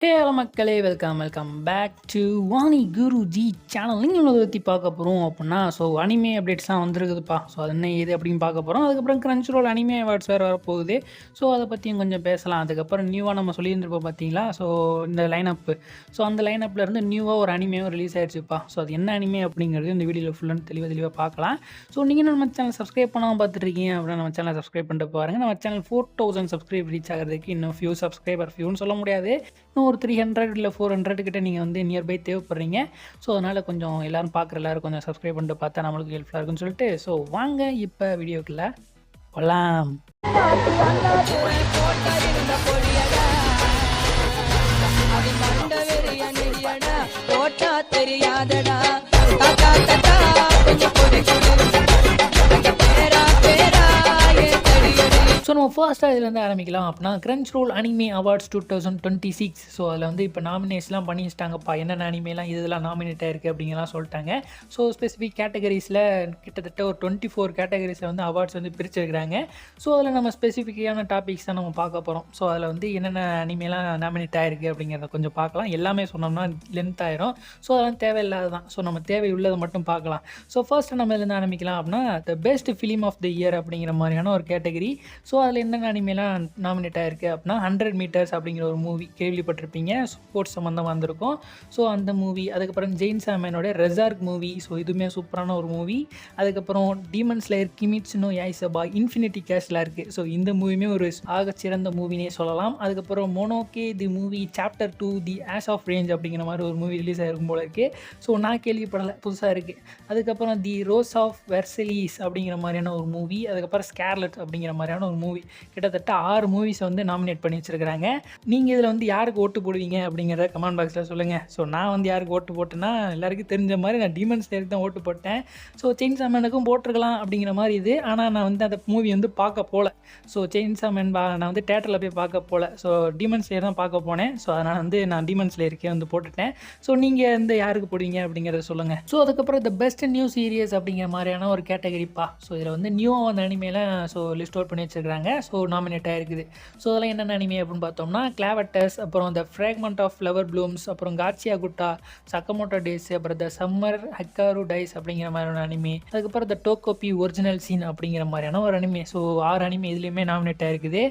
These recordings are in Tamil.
ஹலோ மக்களே, welcome back to Vani Guruji channel. நீங்கள் இவ்வளோ பற்றி பார்க்க போகிறோம் அப்படின்னா, அனிமே அப்டேட்ஸ்லாம் வந்துருக்குதுப்பா. அது என்ன ஏது அப்படின்னு பார்க்க போகிறோம். அதுக்கப்புறம் கிரன்ச் ரோல் அனிமே அவார்ட்ஸ் வேறு வரப்போகுது. அதை பற்றியும் கொஞ்சம் பேசலாம். அதுக்கப்புறம் நியூவாக நம்ம சொல்லியிருந்திருப்போம் பார்த்தீங்களா, இந்த லைனப்பு. அந்த லைனப்பில் இருந்து நியூவாக ஒரு அனிமேவும் ரிலீஸ் ஆயிடுச்சுப்பா. அது என்ன அனிமே அப்படிங்கிறது இந்த வீடியோவில் ஃபுல்லாக தெளிவாக பார்க்கலாம். நீங்கள் நம்ம சேனல் சப்ஸ்கிரைப் பண்ணாமல் பார்த்துட்ருக்கீங்க அப்படின்னா நம்ம சேனல் சப்ஸ்கிரைப் பண்ணிட்டு பாருங்கள். நம்ம சேனல் 4000 சப்ஸ்கிரைப் ரீச் ஆகிறதுக்கு இன்னும் ஃபியூன்னு சொல்ல முடியாது. இன்னும் ஒரு 300 இல்லை 400 கிட்ட நீங்கள் வந்து நியர்பை தேவைப்படுறீங்க. அதனால் கொஞ்சம் எல்லோரும் பார்க்குற எல்லோரும் கொஞ்சம் சப்ஸ்கிரைப் பண்ணிட்டு பார்த்தா நம்மளுக்கு ஹெல்ப்ஃபுல்லாக இருக்குன்னு சொல்லிட்டு வாங்க இப்போ வீடியோக்குள்ளே போகலாம். தெரியாதடா நம்ம ஃபர்ஸ்ட்டாக இதுலேருந்து ஆரம்பிக்கலாம். அப்படின்னா கிரன்ச் ரோல் அனிமே அவார்ட்ஸ் 2026. அதில் வந்து இப்போ நாமினேஷன்லாம் பண்ணி வச்சிட்டாங்கப்பா. என்னென்ன அனிமேலாம் இதெல்லாம் நாமினேட் ஆயிருக்கு அப்படிங்கலாம் சொல்லிட்டாங்க. ஸ்பெசிஃபிக் கேட்டகரிஸில் கிட்டத்தட்ட ஒரு 24 கேட்டகரிஸில் வந்து அவார்ட்ஸ் வந்து பிரிச்சிருக்கிறாங்க. அதில் நம்ம ஸ்பெசிஃபிக்கான டாபிக்ஸ் தான் நம்ம பார்க்க போகிறோம். அதில் வந்து என்னென்ன அனிமேலாம் நாமினேட் ஆயிருக்கு அப்படிங்கிறத கொஞ்சம் பார்க்கலாம். எல்லாமே சொன்னோம்னா லென்த் ஆயிரும். அதெல்லாம் தேவையில்லாத தான். நம்ம தேவை உள்ளதை மட்டும் பார்க்கலாம். ஃபர்ஸ்ட்டு நம்ம இதுலேருந்து ஆரம்பிக்கலாம். அப்படின்னா the best film of the year அப்படிங்கிற மாதிரியான ஒரு கேட்டகரி. அதில் என்னென்ன அனிமேலாம் நாமினேட் ஆகிருக்கு அப்படின்னா 100 மீட்டர்ஸ் அப்படிங்கிற ஒரு மூவி கேள்விப்பட்டிருப்பீங்க. ஸ்போர்ட்ஸ் சம்மந்தமாக வந்திருக்கும். அந்த மூவி, அதுக்கப்புறம் ஜெயின் சாமனோட ரெசார்க் மூவி. இதுவுமே சூப்பரான ஒரு மூவி. அதுக்கப்புறம் demon slayer Kimetsu no Yaiba infinity castle இருக்குது. இந்த மூவியுமே ஒரு ஆகச்சிறந்த மூவினே சொல்லலாம். அதுக்கப்புறம் Mononoke the movie chapter 2 the ash of rage அப்படிங்கிற மாதிரி ஒரு மூவி ரிலீஸ் ஆகிருக்கும் போல இருக்குது. நான் கேள்விப்படலை, புதுசாக இருக்குது. அதுக்கப்புறம் தி ரோஸ் ஆஃப் வெர்சலீஸ் அப்படிங்கிற மாதிரியான ஒரு மூவி. அதுக்கப்புறம் ஸ்கேர்லெட் அப்படிங்கிற மாதிரியான ஒரு மூவி. கிட்டத்தட்ட 6 மூவிஸை வந்து நாமினேட் பண்ணி வச்சுருக்கிறாங்க. நீங்கள் இதில் வந்து யாருக்கு ஓட்டு போடுவீங்க அப்படிங்கிறத கமெண்ட் பாக்ஸில் சொல்லுங்கள். நான் வந்து யாருக்கு ஓட்டு போட்டேன்னா, எல்லாருக்கும் தெரிஞ்ச மாதிரி நான் டீமன் ஸ்லேயருக்கு தான் ஓட்டு போட்டேன். செயின்சா மேனுக்கும் போட்டிருக்கலாம் அப்படிங்கிற மாதிரி இது. ஆனால் நான் வந்து அந்த மூவி வந்து பார்க்க போகல. செயின்சா மேன் நான் வந்து தேட்டரில் போய் பார்க்க போகல. டீமன் ஸ்லேயர் தான் பார்க்க போனேன். அதனால் வந்து நான் டீமன் ஸ்லேயருக்கே வந்து போட்டுட்டேன். நீங்கள் வந்து யாருக்கு போடுவீங்க அப்படிங்கிறத சொல்லுங்கள். அதுக்கப்புறம் த பெஸ்ட் நியூ சீரியஸ் அப்படிங்கிற மாதிரியான ஒரு கேட்டகரிப்பா. இதில் வந்து நியூவாக வந்து அனிமேலாம் லிஸ்ட் அவுட் பண்ணி வச்சுருக்காங்க. நாமினேட் ஆகிருக்குது. அதெல்லாம் என்னென்ன அனிமே அப்படின்னு பார்த்தோம்னா கிளாவட்டஸ், அப்புறம் த ஃப்ராக்மெண்ட் ஆஃப் ஃப்ளவர் ப்ளூம்ஸ், அப்புறம் காட்சியா குட்டா, சக்கமோட்டோ டேஸ், அப்புறம் த சம்மர் ஹக்காரு டைஸ் அப்படிங்கிற மாதிரியான அனிமே. அதுக்கப்புறம் த டோகோபி ஒரிஜினல் சீன் அப்படிங்கிற மாதிரியான ஒரு அனிமே. 6 அனிமே இதுலேயுமே நாமினேட் ஆகிருக்குது.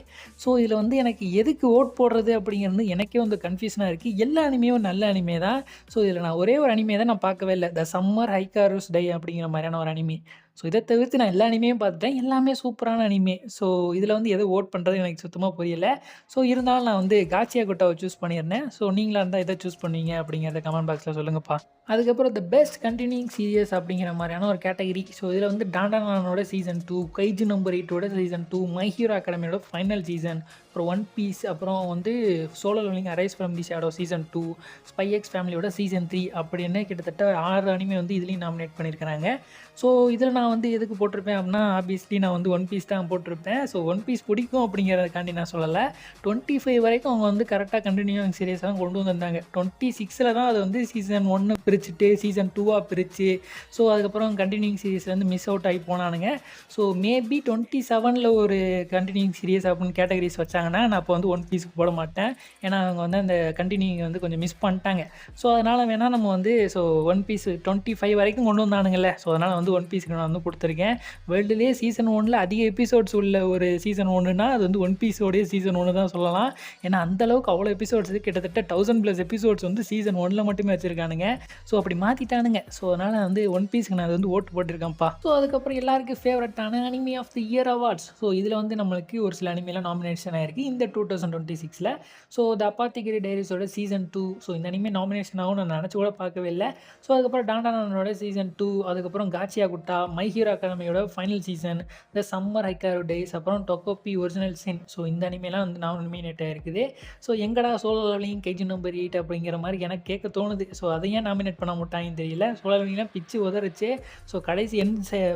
இதில் வந்து எனக்கு எதுக்கு ஓட் போடுறது அப்படிங்கிறது எனக்கே வந்து கன்ஃபியூஷனாக இருக்குது. எல்லா அனிமேயும் நல்ல அனிமே தான். இதில் நான் ஒரே ஒரு அனிமே தான் நான் பார்க்கவே இல்லை, த சம்மர் ஹைக்காருஸ் டை அப்படிங்கிற மாதிரியான ஒரு அனிமே. இதை தவிர்த்து நான் எல்லா அனிமேயும் பார்த்துட்டேன். எல்லாமே சூப்பரான அனிமே. இதில் வந்து எதை ஓட் பண்ணுறது எனக்கு சுத்தமாக புரியலை. இருந்தாலும் நான் வந்து காட்சியா குட்டாவை சூஸ் பண்ணியிருந்தேன். நீங்களாக இருந்தால் எதை சூஸ் பண்ணுவீங்க அப்படிங்கிறத கமெண்ட் பாக்ஸில் சொல்லுங்கப்பா. அதுக்கப்புறம் த பெஸ்ட் கண்டினியூங் சீரியஸ் அப்படிங்கிற மாதிரியான ஒரு கேட்டகரி. இதில் வந்து டாண்டானோட சீசன் 2, கைஜு நம்பர் 8ஓட சீசன் 2, மை ஹீரோ அகாடமியோட ஃபைனல் சீசன், அப்புறம் ஒன் பீஸ், அப்புறம் வந்து solo leveling arise from the shadow season 2, spy X ஃபேமிலியோட சீசன் 3 அப்படின்னு கிட்டத்தட்ட 6 அனிமே வந்து இதுலேயும் நாமினேட் பண்ணியிருக்கிறாங்க. இதில் நான் வந்து எதுக்கு போட்டிருப்பேன் அப்படின்னா, ஆப்வியஸ்லி நான் வந்து ஒன் பீஸ் தான் போட்டிருப்பேன். ஒன் பீஸ் பிடிக்கும் அப்படிங்கிறதுக்காண்டி நான் சொல்லலை. 25 வரைக்கும் அவங்க வந்து கரெக்டாக கண்டினியூங் சீரியஸாக கொண்டு வந்திருந்தாங்க. 26 தான் அது வந்து சீசன் 1 பிரிச்சுட்டு சீசன் 2 பிரித்து அதுக்கப்புறம் கண்டினியூங் சீரியஸ்லேருந்து மிஸ் அவுட் ஆகி போனானுங்க. மேபி 27 ஒரு கண்டினியூங் சீரியஸ் அப்படின்னு கேட்டகரிஸ் வச்சாங்கன்னா நான் அப்போ வந்து ஒன் பீஸுக்கு போட மாட்டேன். ஏன்னா அவங்க வந்து அந்த கண்டினியூங் வந்து கொஞ்சம் மிஸ் பண்ணிட்டாங்க. அதனால் வேணால் நம்ம வந்து ஒன் பீஸ் 25 வரைக்கும் கொண்டு வந்தானுங்கல்ல. அதனால் வந்து ஒன் பீஸுக்கு நான் வந்து கொடுத்துருக்கேன். வேர்ல்டுலேயே சீசன் 1 அதிக எபிசோட்ஸ் உள்ள ஒரு சீசன் 1னா அது வந்து ஒன் பீஸோடைய சீசன் 1 தான் சொல்லலாம். ஏன்னா அந்தளவுக்கு அவ்வளோ எபிசோட்ஸ் கிட்டத்தட்ட 1000+ எபிசோட்ஸ் வந்து சீசன் 1 மட்டுமே வச்சுருக்கானுங்க. அப்படி மாற்றிட்டானுங்க. அதனால் வந்து ஒன் பீஸுக்கு நான் அது வந்து ஓட்டு போட்டிருக்கேன்ப்பா. அதுக்கப்புறம் எல்லாருக்கும் ஃபேவரட்டான anime of the year awards. இதில் வந்து நம்மளுக்கு ஒரு சில அனிமேலாம் நாமினேஷன் ஆகிருக்கு இந்த 2026. த அப்பாத்திகிரி டைரிஸோட சீசன் 2. இந்த அனிமே நாமினேஷன் ஆகும் நான் நினச்சி கூட பார்க்கவே இல்லை. அதுக்கப்புறம் டாண்டானோட சீசன் 2, அதுக்கப்புறம் காட்சியா குட்டா, மை ஹீரோ அகாடமியோட final season, the summer Hikaru days, அப்புறம் டொக்கோபி ஒரிஜினல் சீன். இந்த அனிமேலாம் வந்து நாமினேட் ஆகிருக்குது. எங்கடா சோலோ லெவலிங் கைஜு நம்பர் 8 அப்படிங்கிற மாதிரி எனக்கு கேட்க தோணுது. அதை ஏன் நாமினேட் பண்ண மாட்டாங்கன்னு தெரியல. சோலோ லெவலிங்லாம் பிச்சு உதறிச்சு. கடைசி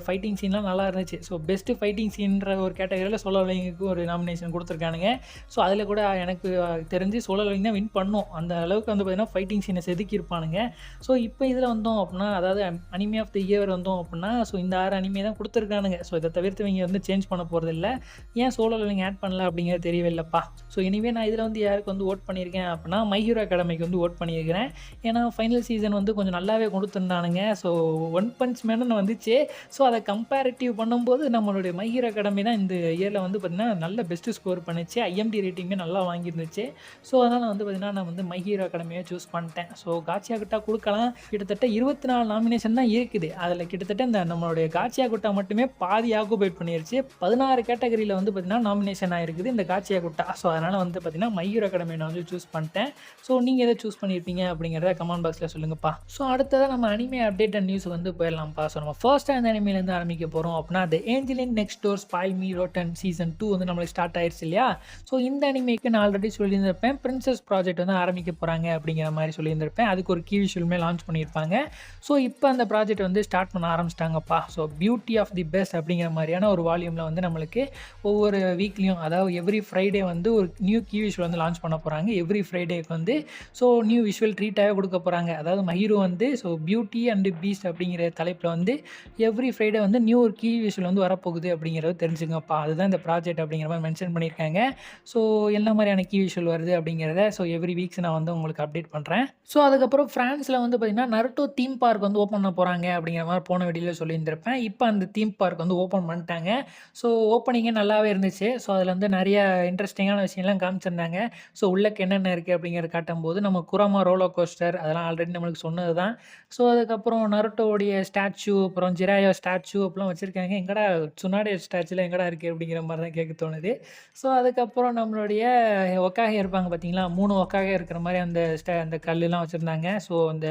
ஃபைட்டிங் சீன்லாம் நல்லா இருந்துச்சு. பெஸ்ட்டு ஃபைட்டிங் சீன்ற ஒரு கேட்டகரியில் சோலோ லெவலிங்குக்கு ஒரு நாமினேஷன் கொடுத்துருக்கானுங்க. பண்ணியிருப்பானுங்க. ஸோ அதில் கூட எனக்கு தெரிஞ்சு சோலோ லெவலிங் தான் வின் பண்ணும். அந்த அளவுக்கு வந்து பார்த்தீங்கன்னா ஃபைட்டிங் சீனை செதுக்கியிருப்பானுங்க. ஸோ இப்போ இதில் வந்தோம் அப்படின்னா, அதாவது அனிமே ஆஃப் தி இயர் வந்தோம் அப்படின்னா, ஸோ இந்த 6 அனிமே தான் கொடுத்துருக்கானுங்க. ஸோ இதை தவிர்த்து இவங்க வந்து சேஞ்ச் பண்ண போகிறதில்ல. ஏன் சோலோ லெவலிங் ஆட் பண்ணல அப்படிங்கிறது தெரியவே இல்லைப்பா. ஸோ எனிவே நான் இதில் வந்து யாருக்கு வந்து ஓட் பண்ணியிருக்கேன் அப்படின்னா, மை ஹீரோ அகாடமிக்கு வந்து ஓட் பண்ணியிருக்கிறேன். ஏன்னா ஃபைனல் சீசன் வந்து கொஞ்சம் நல்லாவே கொடுத்துருந்தானுங்க. ஸோ ஒன் பஞ்ச் மேனுன்னு வந்துச்சு. ஸோ அதை கம்பேரிட்டிவ் பண்ணும்போது நம்மளுடைய மை ஹீரோ அகாடமி தான் இந்த இயரில் வந்து பார்த்திங்கன்னா நல்ல பெஸ்ட்டு ஸ்கோர் பண்ணிச்சு. ஐஎம்டி ரேட்டிங்குமே நல்லா வாங்கியிருந்துச்சு. ஸோ அதனால் வந்து பார்த்திங்கன்னா நான் வந்து மை ஹீரோ அகாடமியை சூஸ் பண்ணிட்டேன். ஸோ காட்சியா குட்டா கொடுக்கலாம். கிட்டத்தட்ட 24 நாமினேஷன் தான் இருக்குது. அதில் கிட்டத்தட்ட இந்த நம்மளுடைய காட்சியா குட்டா மட்டுமே பாதி ஆக்குபைட் பண்ணிருச்சு. 16 கேட்டகரியில் வந்து பார்த்திங்கன்னா நாமினேஷன் ஆகிருக்குது இந்த காட்சியா குட்டா. ஸோ அதனால் வந்து பார்த்திங்கன்னா மை ஹீரோ அகாடமியை நான் வந்து சூஸ் பண்ணிட்டேன். ஸோ நீங்கள் எதை சூஸ் பண்ணியிருப்பீங்க அப்படிங்கிறத கமெண்ட் பாக்ஸில் சொல்லுங்கப்பா. ஸோ அடுத்ததாக நம்ம அனிமே அப்டேட் அண்ட் நியூஸ் வந்து போயிடலாம்ப்பா. ஸோ நம்ம ஃபர்ஸ்ட்டாக அந்த அனிமேலேருந்து ஆரம்பிக்க போகிறோம் அப்படின்னா, த angel in next door spoil me rotten season 2 வந்து நம்மளுக்கு ஸ்டார்ட் ஆயிடுச்சு இல்லையா. ஸோ இந்த அனிமேக்கு நான் ஆல்ரெடி சொல்லியிருந்திருப்பேன், பிரின்சஸ் ப்ராஜெக்ட் வந்து ஆரம்பிக்க போகிறாங்க அப்படிங்கிற மாதிரி சொல்லியிருந்திருப்பேன். அதுக்கு ஒரு கீ விஷுவலுமே லான்ச் பண்ணியிருப்பாங்க. ஸோ இப்போ அந்த ப்ராஜெக்ட் வந்து ஸ்டார்ட் பண்ண ஆரம்பிச்சிட்டாங்கப்பா. So beauty of the best அப்படிங்கிற மாதிரியான ஒரு வால்யூமில் வந்து நம்மளுக்கு ஒவ்வொரு வீக்லேயும், அதாவது எவ்ரி ஃப்ரைடே வந்து ஒரு நியூ கீ விஷுவல் வந்து லான்ச் பண்ண போகிறாங்க. எவ்ரி ஃப்ரைடேக்கு வந்து ஸோ நியூ விஷுவல் ட்ரீட்டாகவே கொடுக்க போகிறாங்க. அதாவது மஹீரோ வந்து ஸோ பியூட்டி அண்ட் பீஸ்ட் அப்படிங்கிற தலைப்பில் வந்து எவ்ரி ஃப்ரைடே வந்து நியூ ஒரு கீ விஷுவல் வந்து வரப்போகுது அப்படிங்கிறத தெரிஞ்சுங்கப்பா. அதுதான் இந்த ப்ராஜெக்ட் அப்படிங்கிற மாதிரி மென்ஷன் பண்ணியிருக்காங்க. ஸோ என்ன மாதிரியான கீ விஷுவல் வருது அப்படிங்கிறத ஸோ எவ்ரி வீக்ஸ் நான் வந்து உங்களுக்கு அப்டேட் பண்ணுறேன். ஸோ அதுக்கப்புறம் ஃப்ரான்ஸில் வந்து பார்த்திங்கன்னா நருட்டோ தீம் பார்க் வந்து ஓப்பன் பண்ண போகிறாங்க அப்படிங்கிற மாதிரி போன வீடியோவில் சொல்லியிருந்திருப்பேன். இப்போ அந்த தீம் பார்க் வந்து ஓப்பன் பண்ணிட்டாங்க. ஸோ ஓப்பனிங்கே நல்லாவே இருந்துச்சு. ஸோ அதில் வந்து நிறைய இன்ட்ரெஸ்டிங்கான விஷயம்லாம் காமிச்சிருந்தாங்க. ஸோ உள்ளக்கு என்னென்ன இருக்குது அப்படிங்கிறத காட்டும்போது நம்ம குராமா ரோலோ கோஸ்டர் அதெல்லாம் ஆல்ரெடி நம்மளுக்கு சொன்னது தான். ஸோ அதுக்கப்புறம் நருட்டோடைய ஸ்டாச்சு, அப்புறம் ஜிராயோ ஸ்டாச்சு அப்படிலாம் வச்சுருக்காங்க. எங்கடா சுனாடே ஸ்டாச்சுலாம் எங்கடா இருக்குது அப்படிங்கிற மாதிரி தான் கேட்க தோணுது. ஸோ அதுக்கப்புறம் நம்மளுடைய ஒக்காகே இருப்பாங்க பார்த்தீங்களா, 3 ஒக்காகே இருக்கிற மாதிரி அந்த கல்லுலாம் வச்சுருந்தாங்க. ஸோ அந்த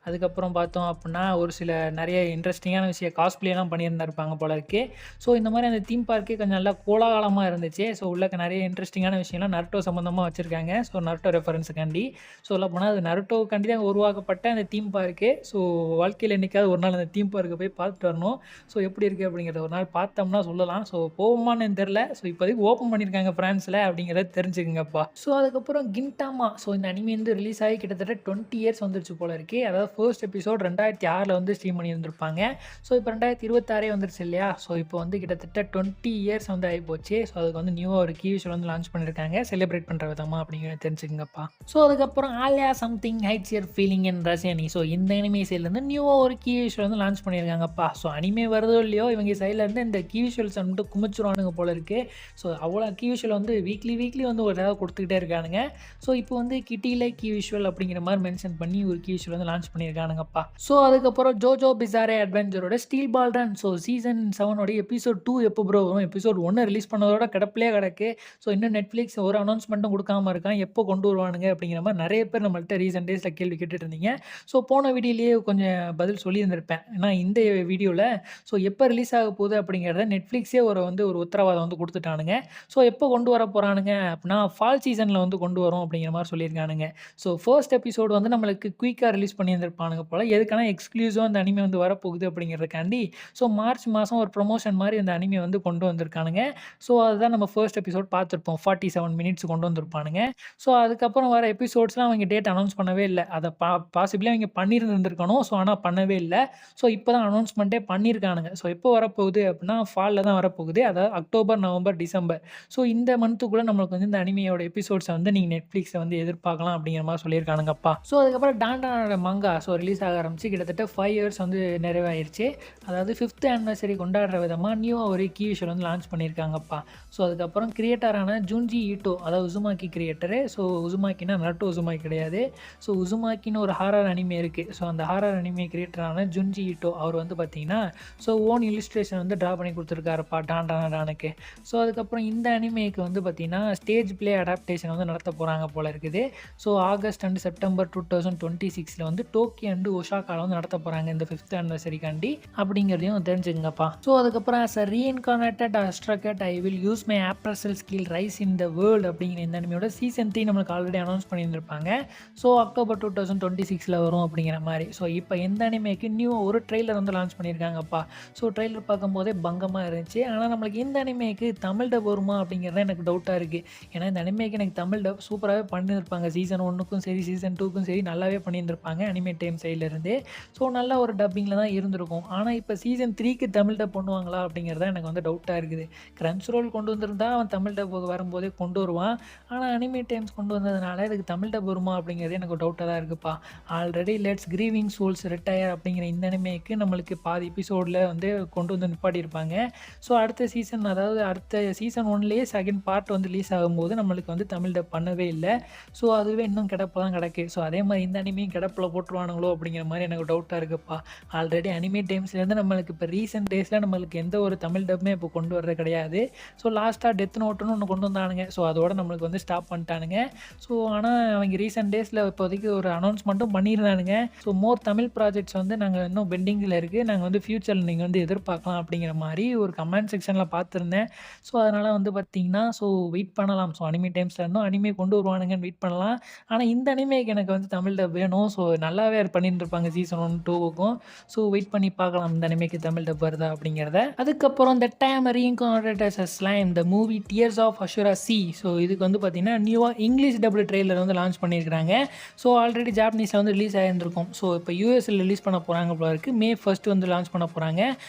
அதுக்கப்புறம் பார்த்தோம் அப்படின்னா ஒரு சில நிறைய இன்ட்ரெஸ்டிங்கான விஷயம் காஸ்ப்ளேலாம் பண்ணியிருந்திருப்பாங்க போல இருக்கு. ஸோ இந்த மாதிரி அந்த தீம் பார்க்கே கொஞ்சம் நல்லா கோலாகலமாக இருந்துச்சு. ஸோ உள்ளக்க நிறைய இன்ட்ரெஸ்டிங்கான விஷயம்லாம் நருட்டோ சம்மந்தமாக வச்சுருக்காங்க. ஸோ நருட்டோ ரெஃபரன்ஸுக்காண்டி சொல்லப்போனால் அது நருட்டோக்காண்டி தான் உருவாக்கப்பட்ட அந்த தீம் பார்க்கு. ஸோ வாழ்க்கையில் என்றைக்காவது ஒரு நாள் அந்த தீம் பார்க்கை போய் பார்த்துட்டு வரணும். ஸோ எப்படி இருக்குது அப்படிங்கிறத ஒரு நாள் பார்த்தோம்னா சொல்லலாம். ஸோ போவோமான்னு தெரில. ஸோ இப்போதைக்கு ஓப்பன் பண்ணியிருக்காங்க ஃப்ரான்ஸில் அப்படிங்கிறத தெரிஞ்சுக்குங்கப்பா. ஸோ அதுக்கப்புறம் கின்டாமா. ஸோ இந்த அனிமே வந்து ரிலீஸ் ஆகி கிட்டத்தட்ட 20 இயர்ஸ் வந்துருச்சு போல இருக்கு. அதாவது ஃபர்ஸ்ட் எபிசோட் 2006 வந்து ஸ்ட்ரீம் பண்ணியிருந்திருப்பாங்க. ஸோ இப்போ 2026 வந்துருச்சு இல்லையா. ஸோ இப்போ வந்து கிட்டத்தட்ட 20 இயர்ஸ் வந்து ஆகிப்போச்சு. ஸோ அதுக்கு வந்து நியூவாக ஒரு கீ விஷுவல் வந்து லான்ச் பண்ணியிருக்காங்க, செலிப்ரேட் பண்ணுற விதமாக அப்படிங்கிறத தெரிஞ்சுக்கங்கப்பா. ஸோ அதுக்கப்புறம் Alya sometimes hides her feeling in Russian. So இந்த அனிமே சைட்லேருந்து நியூவாக ஒரு கீ விஷுவல் வந்து லான்ச் பண்ணியிருக்காங்கப்பா. ஸோ அனிமே வருதோ இல்லையோ இவங்க சைட்லேருந்து இந்த கீ விஷுவல்ஸ் வந்துட்டு குமிச்சிருவானுங்க போல இருக்குது. ஸோ அவ்வளோ கீ விஷுவல் வந்து வீக்லி வந்து ஒரு ஏதாவது கொடுத்துக்கிட்டே இருக்கானுங்க. ஸோ இப்போ வந்து கிட்டியில் கீ விஷுவல் அப்படிங்கிற மாதிரி மென்ஷன் பண்ணி ஒரு கீ விஷுவல் வந்து லான்ச் பண்ணியிருக்கானுங்கப்பா. ஸோ அதுக்கப்புறம் ஜோஜோ பிசாரே அட்வென்ச்சரோட steel ball run. So season 7 episode 2 எப்போ ப்ரோ வரும்? எபிசோட் 1 ரிலீஸ் பண்ணதோட கிடப்பிலே கிடக்கு. ஸோ இன்னும் நெட்ஃப்ளிக்ஸ் ஒரு அனௌன்ஸ்மெண்ட்டும் கொடுக்காம இருக்கான், எப்போ கொண்டு வருவானுங்க அப்படிங்கிற மாதிரி நிறைய பேர் நம்மள்ட்ட ரீசெண்ட் டேஸில் கேள்வி கேட்டுட்டு இருந்தீங்க. ஸோ போன வீடியோலேயே கொஞ்சம் பதில் சொல்லியிருந்திருப்பேன். ஏன்னா இந்த வீடியோவில் ஸோ எப்போ ரிலீஸ் ஆக போகுது அப்படிங்கிறத நெட்ஃப்ளிக்ஸே ஒரு உத்தரவாதம் வந்து கொடுத்துட்டானுங்க. ஸோ எப்போ கொண்டு வர போகிறானுங்க அப்படின்னா ஃபால் சீசனில் வந்து கொண்டு வரும் அப்படிங்கிற மாதிரி சொல்லியிருக்கானுங்க. ஸோ ஃபர்ஸ்ட் எபிசோடு வந்து நம்மளுக்கு குயிக்காக ரிலீஸ் பண்ணியிருந்திருப்பானுங்க போல். எதுக்கான எக்ஸ்க்ளூசிவாக அந்த அனிமே வந்து வரப்போகுது அப்படிங்கிறதுக்காண்டி ஸோ மார்ச் மாதம் ஒரு ப்ரொமோஷன் மாதிரி இந்த அனிமே வந்து கொண்டு வந்திருக்கானுங்க. ஸோ அதுதான் நம்ம ஃபர்ஸ்ட் எபிசோட் பார்த்துருப்போம். 47 மினிட்ஸ் கொண்டு வந்திருப்பானுங்க. ஸோ அதுக்கப்புறம் வர எபிசோட்ஸ்லாம் அவங்க டேட் அனௌன்ஸ் பண்ணவே இல்லை. அதை பாசிபிளாக அவங்க பண்ணியிருந்துருக்கணும். ஸோ ஆனால் பண்ணவே இல்லை. ஸோ இப்போ தான் அனௌன்ஸ்மெண்ட்டே பண்ணியிருக்கானுங்க. ஸோ எப்போ வரப்போகுது அப்படின்னா ஃபாலில் தான் வரப்போகுது. அதாவது அக்டோபர், நவம்பர், டிசம்பர். ஸோ இந்த மந்த்துக்குள்ளே நம்மளுக்கு வந்து இந்த அனிமையோட எபிசோட்ஸை வந்து நீங்கள் நெட்ஃப்ளிக்ஸை வந்து எதிர்பார்க்கலாம் அப்படிங்கிற மாதிரி சொல்லியிருக்கானுங்கப்பா. ஸோ அதுக்கப்புறம் டாண்டானோட மங்கா ஸோ ரிலீஸ் ஆக ஆரம்பிச்சு கிட்டத்தட்ட 5 இயர்ஸ் வந்து நிறைவாயிருச்சு. அதாவது 5th ஆனிவர்சரி கொண்டாடுற விதமாக நியூவாக ஒரு கீ விஷுவல் வந்து லான்ச் பண்ணியிருக்காங்கப்பா. ஸோ அதுக்கப்புறம் கிரியேட்டரான ஜுன்ஜி ஈட்டோ, அதாவது உசுமாக்கி கிரியேட்டரு. ஸோ உசுமாக்கினா நருட்டோ உசுமாக்கி கிடையாது. ஸோ உசுமாக்கின்னு ஒரு ஹாரர் அனிமே இருக்குது. ஸோ அந்த ஹாரர் அனிமே கிரியேட்டரான ஜுன்ஜி ஈட்டோ அவர் வந்து பார்த்தீங்கன்னா ஸோ ஓன் இல்லுஸ்ட்ரேஷன் வந்து ட்ரா பண்ணி கொடுத்துருக்காருப்பா டாண்டானுக்கு. ஸோ அதுக்கப்புறம் இந்த அனிமேக்கு வந்து பார்த்தீங்கன்னா ஸ்டேஜ் பிளே அடாப்டேஷன் வந்து நடத்த போகிறாங்க போல இருக்குது. ஸோ ஆகஸ்ட் அண்ட் செப்டம்பர் 2026 வந்து டோக்கியோ அண்டு ஒசாகாவில் வந்து நடத்த போகிறாங்க இந்த 5th ஆனிவர்சரிக்காண்டி அப்படிங்கிறதையும் தெரிஞ்சுங்கப்பா. ஸோ அதுக்கப்புறம் as a reincarnated astrocet I will use my appraisal skill rise in the world அப்படிங்கிற இந்த அனிமையோட சீசன் 3 நம்மளுக்கு ஆல்ரெடி அனௌன்ஸ் பண்ணியிருந்திருப்பாங்க. ஸோ அக்டோபர் 2026 வரும் அப்படிங்கிற மாதிரி. ஸோ இப்போ எந்த அனிமேக்கு நியூ ஒரு ட்ரெய்லர் வந்து லான்ச் பண்ணியிருக்காங்கப்பா. ஸோ ட்ரெய்லர் பார்க்கும்போதே பங்கமாக இருந்துச்சு. ஆனால் நம்மளுக்கு இந்த அனிமேக்கு தமிழ் டப் வருமா அப்படிங்கிறத எனக்கு எனக்கு டவுட்டாக இருக்குது. ஏன்னா இந்த அனிமேக்கு எனக்கு தமிழ் டப் சூப்பராகவே பண்ணியிருப்பாங்க. சீசன் 1க்கும் சரி, சீசன் 2க்கும் சரி நல்லாவே பண்ணியிருந்திருப்பாங்க அனிமே டைம் சைட்லேருந்து. ஸோ நல்ல ஒரு டப்பிங்கில் தான் இருந்திருக்கும். ஆனால் இப்போ சீசன் 3க்கு தமிழ் டப் பண்ணுவாங்களா அப்படிங்கிறது தான் எனக்கு வந்து டவுட்டாக இருக்குது. கிரன்ச் ரோல் கொண்டு வந்திருந்தா அவன் தமிழ் டப் வரும்போதே கொண்டு வருவான். ஆனால் அனிமே டைம்ஸ் கொண்டு வந்ததுனால இதுக்கு தமிழ் டப் வருமா அப்படிங்கிறது எனக்கு டவுட்டாக தான் இருக்குப்பா. Already let's grieving souls retire அப்படிங்கிற இந்த அனிமேக்கு நம்மளுக்கு பாதி எபிசோடில் வந்து கொண்டு வந்து நிப்பாட்டியிருப்பாங்க. ஸோ அடுத்த சீசன், அதாவது அடுத்த சீசன் 1லேயே செகண்ட் பார்ட் வந்து ரிலீஸ் ஆகும்போது நம்மளுக்கு வந்து தமிழ் டப் பண்ணவே இல்லை. ஸோ அதுவே இன்னும் கிடப்பு தான் கிடக்கு. ஸோ அதே மாதிரி இந்த அனிமையும் கிடப்பில் போட்டுருவானுங்களோ அப்படிங்கிற மாதிரி எனக்கு டவுட்டாக இருக்குப்பா. ஆல்ரெடி அனிமே டைம்ஸ்லேருந்து நம்மளுக்கு இப்போ ரீசெண்ட் டேஸில் நம்மளுக்கு எந்த ஒரு தமிழ் டப்புமே இப்போ கொண்டு வர்றது கிடையாது. ஸோ லாஸ்ட்டாக டெத் நோட்டுன்னு ஒன்று கொண்டு வந்தானுங்க. ஸோ அதோட நம்மளுக்கு வந்து ஸ்டாப் பண்ணிட்டானுங்க. ஸோ ஆனால் அவங்க ரீசெண்ட் டேஸில் இப்போதைக்கு ஒரு அனௌன்ஸ்மெண்ட்டும் பண்ணியிருந்தானுங்க. ஸோ மோர் தமிழ் ப்ராஜெக்ட்ஸ் வந்து நாங்கள் இன்னும் பெண்டிங்கில் இருக்குது, நாங்கள் வந்து ஃப்யூச்சரில் நீங்கள் வந்து எதிர்பார்க்கலாம் அப்படிங்கிற மாதிரி ஒரு கமெண்ட் செக்ஷனில் பார்த்துருந்தேன். ஸோ அதனால் வந்து பார்த்திங்கன்னா வெயிட் பண்ணலாம். ஸோ அனிமே டைம்ஸில் இருந்தும் அனிமே கொண்டு வருவானுங்கன்னு வெயிட் பண்ணலாம். ஆனால் இந்த அனிமேக்கு எனக்கு வந்து தமிழ் டப் வேணும். ஸோ நல்லாவே பண்ணிட்டு இருப்பாங்க சீசன் 1 2க்கும். ஸோ வெயிட் பண்ணி பார்க்கலாம் இந்த அனிமேக்கு தமிழ் டப் வருதா அப்படிங்கிறத. அதுக்கப்புறம் the time reincarnated as a slime the movie tears of Azure sea. So இதுக்கு வந்து பார்த்திங்கன்னா நியூவாக இங்கிலீஷ் டபுள் ட்ரெய்லர் வந்து லான்ச் பண்ணியிருக்காங்க. ஸோ ஆல்ரெடி ஜாப்பனீஸில் வந்து ரிலீஸ் ஆகியிருந்திருக்கும். ஸோ இப்போ யூஎஸில் ரிலீஸ் பண்ண போகிறாங்க போல இருக்குது. May 1 வந்து லான்ச் பண்ண போகிறாங்க.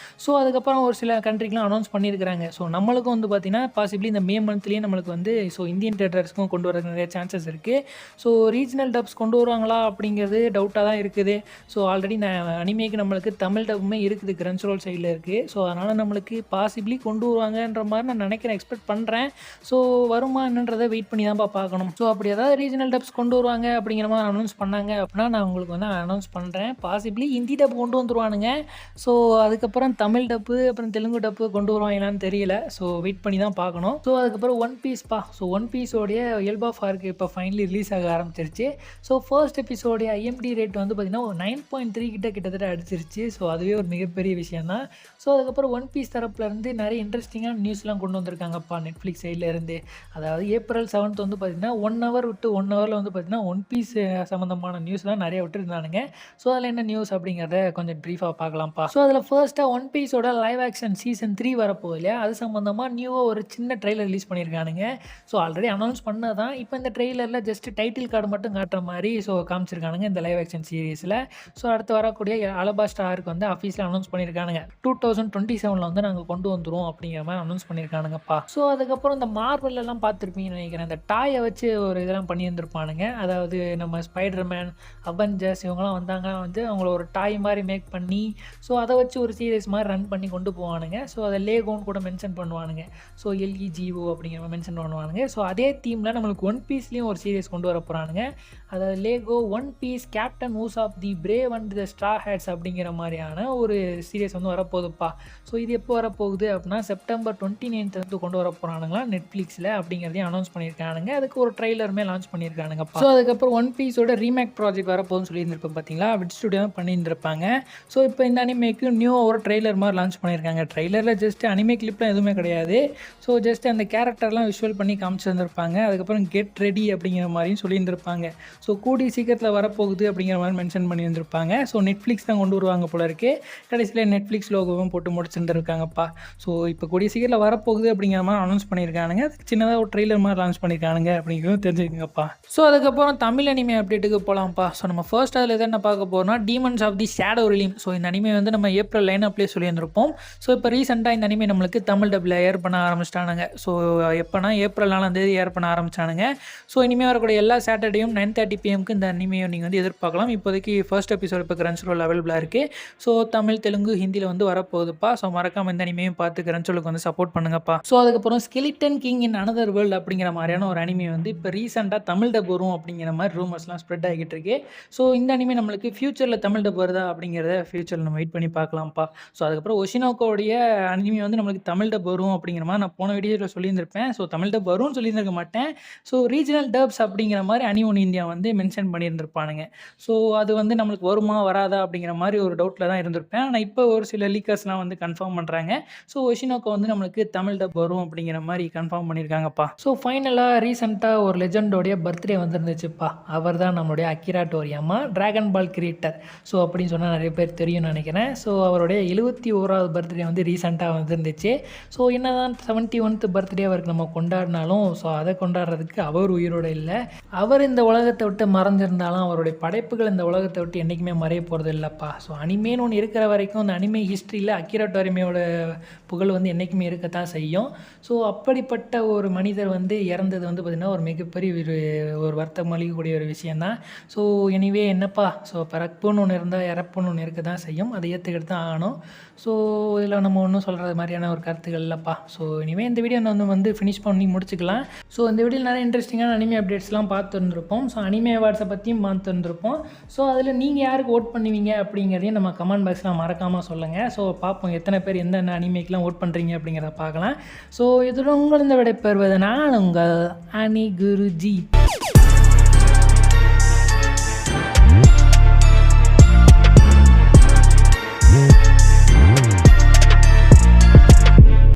ஸோ அதுக்கப்புறம் ஒரு சில கண்ட்ரிக்கெலாம் அனௌன்ஸ் பண்ணியிருக்கிறாங்க. ஸோ நம்மளுக்கும் வந்து பார்த்திங்கன்னா பாசிபிளி இந்த மே மந்த்லேயே நம்மளுக்கு வந்து இந்தியன் தேட்டர்ஸ்க்கும் கொண்டு வர நிறைய சான்சஸ் இருக்குது. ஸோ ரீஜனல் டப்ஸ் கொண்டு வருவாங்களா அப்படிங்கிறது டவுட்டாக தான் இருக்குது. ஸோ ஆல்ரெடி அனிமேக்கு நம்மளுக்கு தமிழ் டப்புமே இருக்குது, கிரன்ச் ரோல் சைடில் இருக்குது. ஸோ அதனால் நம்மளுக்கு பாசிபிளி கொண்டு வருவாங்கன்ற மாதிரி நான் நினைக்கிறேன், எக்ஸ்பெக்ட் பண்ணுறேன். ஸோ வருமா என்னன்றதை வெயிட் பண்ணி தான் பார்க்கணும். ஸோ அப்படி ஏதாவது ரீஜனல் டப்ஸ் கொண்டு வருவாங்க அப்படிங்கிற மாதிரி அனௌன்ஸ் பண்ணாங்க அப்படின்னா நான் உங்களுக்கு வந்து அனௌன்ஸ் பண்ணுறேன். பாசிபிளி ஹிந்தி டப் கொண்டு வந்துருவானுங்க. ஸோ அதுக்கப்புறம் தமிழ் டப்பு அப்புறம் தெலுங்கு டப்பு கொண்டு வருவாங்களான்னு தெரியல. ஸோ வெயிட் பண்ணி தான் பார்க்கணும். ஸோ அதுக்கப்புறம் ஒன் பீஸ்ப்பா. ஸோ ஒன் பீஸோடைய எல்ப் ஆஃப் ஆர்க் இப்போ ஃபைனலி ரிலீஸ் ஆக ஆரம்பிச்சிருச்சு. ஸோ ஃபர்ஸ்ட் எபிசோடைய IMDb ரேட் வந்து பார்த்திங்கன்னா 9.3 கிட்டத்தட்ட அடிச்சிருச்சு. ஸோ அதுவே ஒரு மிகப்பெரிய விஷயம் தான். ஸோ அதுக்கப்புறம் ஒன் பீஸ் தரப்புலேருந்து நிறைய இன்ட்ரெஸ்டிங்கான நியூஸ்லாம் கொண்டு வந்திருக்காங்கப்பா நெட்ஃப்ளிக்ஸ் சைட்லேருந்து. அதாவது April 7 வந்து பார்த்திங்கன்னா 1 hour விட்டு 1 hourல வந்து பார்த்திங்கன்னா ஒன் பீஸ் சம்மந்தமான நியூஸ்லாம் நிறைய விட்டுருந்தானுங்க. ஸோ அதில் என்ன நியூஸ் அப்படிங்கிறத கொஞ்சம் ப்ரீஃபாக பார்க்கலாம்ப்பா. ஸோ அதில் ஃபர்ஸ்ட்டாக ஒன் பீஸோட லைவ் ஆக்ஷன் சீசன் 3 வரப்போகுது இல்லையா, அது சம்மந்தமாக நியூவாக ஒரு சின்ன ட்ரெய்லர் ரிலீஸ் பண்ணியிருக்கானுங்க. ஸோ ஆல்ரெடி அனௌன்ஸ் பண்ணதான் இப்போ இந்த ட்ரெய்லரில் ஜஸ்ட் டைட்டில் கார்டு மட்டும் காட்டுற மாதிரி காமிச்சிருக்கானுங்க இந்த லைவ் ஆக்ஷன் சீரீஸில். ஸோ அடுத்து வரக்கூடிய அலபாஸ்டா ஆர்க் வந்து அஃபீஸில் அனௌன்ஸ் பண்ணியிருக்கானுங்க. 2027 வந்து நாங்கள் கொண்டு வந்துடும் அப்படிங்கிற மாதிரி அனௌன்ஸ் பண்ணியிருக்கானுங்கப்பா. ஸோ அதுக்கப்புறம் இந்த மார்வெல்லாம் பார்த்துருப்பீங்கன்னு நினைக்கிறேன். இந்த டாயை வச்சு ஒரு இதெல்லாம் பண்ணியிருந்திருப்பானுங்க. அதாவது நம்ம ஸ்பைடர்மேன், அவெஞ்சர்ஸ் இவங்கெல்லாம் வந்தாங்கன்னா வந்து அவங்கள ஒரு டாய் மாதிரி மேக் பண்ணி அதை வச்சு ஒரு சீரீஸ் மாதிரி ரன் பண்ணி கொண்டு போவானுங்க. ஸோ அதை லேகோன்னு கூட மென்ஷன் பண்ணுவானுங்க. LEGO அப்படிங்கிற மாதிரி மென்ஷன் பண்ணுவானுங்க. ஸோ அதே தீமில் நம்மளுக்கு ஒன் பீஸ்லேயும் ஒரு சீரீஸ் கொண்டு வர போகிறானுங்க. அதாவது லேகோ ஒன் பீஸ் கேப்டன் ஊஸ் of the brave and the straw hats அப்படிங்கிற மாதிரியான ஒரு சீரீஸ் வந்து வரப்போகுதுப்பா. ஸோ இது எப்போ வரப்போகுது அப்படின்னா September 29 கொண்டு வர போகிறானுங்களா நெட்ஃப்ளிக்ஸில் அப்படிங்கிறதையும் அனௌன்ஸ் பண்ணியிருக்கானுங்க. அதுக்கு ஒரு ட்ரெய்லருமே லான்ச் பண்ணியிருக்கானுங்கப்பா. ஸோ அதுக்கப்புறம் ஒன் பீஸோட ரீமேக் ப்ராஜெக்ட் வரப்போகுதுன்னு சொல்லியிருந்திருப்பேன் பார்த்தீங்களா, விட் ஸ்டுடியோ தான் பண்ணியிருந்திருப்பாங்க. ஸோ இப்போ இந்த அனிமேக்கு நியூவாக ஒரு ட்ரெய்லர் மாதிரி லான்ச் பண்ணியிருக்காங்க. ட்ரெய்லரில் ஜஸ்ட் அனிமே கிளிப்லாம் எதுவுமே கிடையாது. ஸோ ஜஸ்ட் அந்த கேரக்டர்லாம் விஷுவல் பண்ணி காமிச்சிருந்துருப்பாங்க. அதுக்கப்புறம் கெட் ரெடி அப்படிங்கிற மாதிரியும் சொல்லியிருந்திருப்பாங்க. ஸோ கூடிய சீக்கிரத்தில் வரப்போகுது அப்படிங்கிற மாதிரி மென்ஷன் பண்ணியிருந்திருப்பாங்க. ஸோ நெட்ஃப்ளிக்ஸ் தான் கொண்டு வருவாங்க போல இருக்குது. கடைசியில் நெட்ஃப்ளிக்ஸ் லோகோவும் போட்டு முடிச்சுருந்துருக்காங்கப்பா. ஸோ இப்போ கூடிய சீக்கிரத்தில் வரப்போகுது அப்படிங்கிற மாதிரி அனௌன்ஸ் பண்ணியிருக்கானுங்க. அதுக்கு சின்னதாக ஒரு ட்ரெய்லர் மாதிரி லான்ச் பண்ணியிருக்கானுங்க அப்படிங்கிறதும் தெரிஞ்சுக்கங்கப்பா. ஸோ அதுக்கப்புறம் தமிழ் அனிமே அப்டேட்டுக்கு போகலாம்ப்பா. ஸோ நம்ம ஃபர்ஸ்ட் அதில் எதை பார்க்க போகிறோம்னா demons of the shadow realm. So இந்த அனிமே வந்து நம்ம ஏப்ரல் லைனப்லேயே சொல்லியிருந்திருப்போம். ஸோ இப்போ ரீசெண்டாக இந்த அனிமே நம்மளுக்கு தமிழ் டப்பில் ஏர் பண்ண ஆரம்பிச்சிட்டானுங்க. ஸோ எப்போனா April 4 ஏர் பண்ண ஆரம்பிச்சானுங்க. ஸோ இனிமேல் வரக்கூடிய எல்லா சாட்டர்டேயும் 9:30 PM இந்த அனிமையை நீங்கள் வந்து எதிர்பார்க்கலாம். இப்போதைக்கு ஃபர்ஸ்ட் எபிசோட் இப்போ கிரன்ச் ரோல் அவைலபிளாக இருக்குது. ஸோ தமிழ், தெலுங்கு, ஹிந்தியில் வந்து வரப்போகுதுப்பா. ஸோ மறக்காமல் இந்த அனிமையும் பார்த்து கிரன்ச் ரோலுக்கு வந்து சப்போர்ட் பண்ணுங்கப்பா. ஸோ அதுக்கப்புறம் skeleton king in another world அப்படிங்கிற மாதிரியான ஒரு அனிமே வந்து இப்போ ரீசெண்டாக தமிழ் டப் வரும் அப்படிங்கிற மாதிரி ரூமர்ஸ்லாம் ஸ்ப்ரெட் ஆகிட்டு இருக்கு. ஸோ இந்த அனிமே நம்மளுக்கு ஃபியூச்சரில் தமிழ் டப் வருதா அப்படிங்கிறத ஃபியூச்சரில் நம்ம வெயிட் பண்ணி பார்க்கலாம்ப்பா. ஸோ அதுக்கப்புறம் ஒஷினோக்கோடைய அனிமே வந்து நம்மளுக்கு தமிழ் டப் வரும் அப்படிங்கிற மாதிரி நான் போன வீடியோவில் சொல்லியிருந்திருப்பேன். ஸோ தமிழ் டப் வரும்னு சொல்லியிருந்திருக்க மாட்டேன். ஸோ ரீஜனல் டப்ஸ் அப்படிங்கிற மாதிரி அனிமோன் இந்தியா வந்து வந்து மென்ஷன் பண்ணியிருந்திருப்பானுங்க. ஸோ அது வந்து நம்மளுக்கு வருமா வராதா அப்படிங்கிற மாதிரி ஒரு டவுட்டில் தான் இருந்திருப்பேன். ஆனால் இப்போ ஒரு சில லீக்கர்ஸ்லாம் வந்து கன்ஃபார்ம் பண்ணுறாங்க. ஸோ ஒஷினோக்கோ வந்து நம்மளுக்கு தமிழ் டப் வரும் அப்படிங்கிற மாதிரி கன்ஃபார்ம் பண்ணியிருக்காங்கப்பா. ஸோ ஃபைனலாக ரீசெண்டாக ஒரு லெஜெண்டோடைய பர்த்டே வந்துருந்துச்சுப்பா. அவர் தான் நம்மளுடைய அக்கிரா டோரியாமா, டிராகன் பால் கிரியேட்டர். ஸோ அப்படின்னு சொன்னால் நிறைய பேர் தெரியும்னு நினைக்கிறேன். ஸோ அவருடைய 71வது பர்த்டே வந்து ரீசெண்டாக வந்துருந்துச்சு. ஸோ என்னதான் 71th பர்த்டே அவருக்கு நம்ம கொண்டாடினாலும் ஸோ அதை கொண்டாடுறதுக்கு அவர் உயிரோடு இல்லை. அவர் இந்த உலகத்தை விட்டு மறைஞ்சிருந்தாலும் அவருடைய படைப்புகள் இந்த உலகத்தை விட்டு என்றைக்குமே மறைய போகிறது இல்லைப்பா. ஸோ அனிமேன்னு ஒன்று இருக்கிற வரைக்கும் அந்த அனிமே ஹிஸ்ட்ரியில் அக்கிரா டோரியாமாவோட புகழ் வந்து என்றைக்குமே இருக்கத்தான் செய்யும். ஸோ அப்படிப்பட்ட ஒரு மனிதர் வந்து இறந்தது வந்து பார்த்திங்கன்னா ஒரு மிகப்பெரிய ஒரு வருத்தம் அளிக்கக்கூடிய ஒரு விஷயந்தான். ஸோ எனிவே என்னப்பா, ஸோ பிறப்புன்னு ஒன்று இருந்தால் இறப்புன்னு ஒன்று இருக்க தான் செய்யும். அதை ஏற்றுக்கிட்டு தான் ஆகணும். ஸோ இதில் நம்ம ஒன்றும் சொல்கிறது மாதிரியான ஒரு கருத்துக்கள் இல்லைப்பா. ஸோ இனிமேல் இந்த வீடியோ வந்து ஃபினிஷ் பண்ணி முடிச்சுக்கலாம். ஸோ இந்த வீடியோவில் நிறைய இன்ட்ரெஸ்டிங்கான அனிமே அப்டேட்ஸ்லாம் பார்த்துருந்துருப்போம். ஸோ அனிமே அவார்ட்ஸை பற்றியும் பார்த்துருந்துருப்போம். ஸோ அதில் நீங்கள் யாருக்கு ஓட் பண்ணுவீங்க அப்படிங்கிறதையும் நம்ம கமெண்ட் பாக்ஸில் மறக்காமல் சொல்லுங்கள். ஸோ பார்ப்போம் எத்தனை பேர் எந்தெந்த அனிமேக்கெலாம் ஓட் பண்ணுறீங்க அப்படிங்கிறத பார்க்கலாம். ஸோ இதில் உங்களிருந்து விடைபெறுவது நான் உங்கள் அனி குருஜி.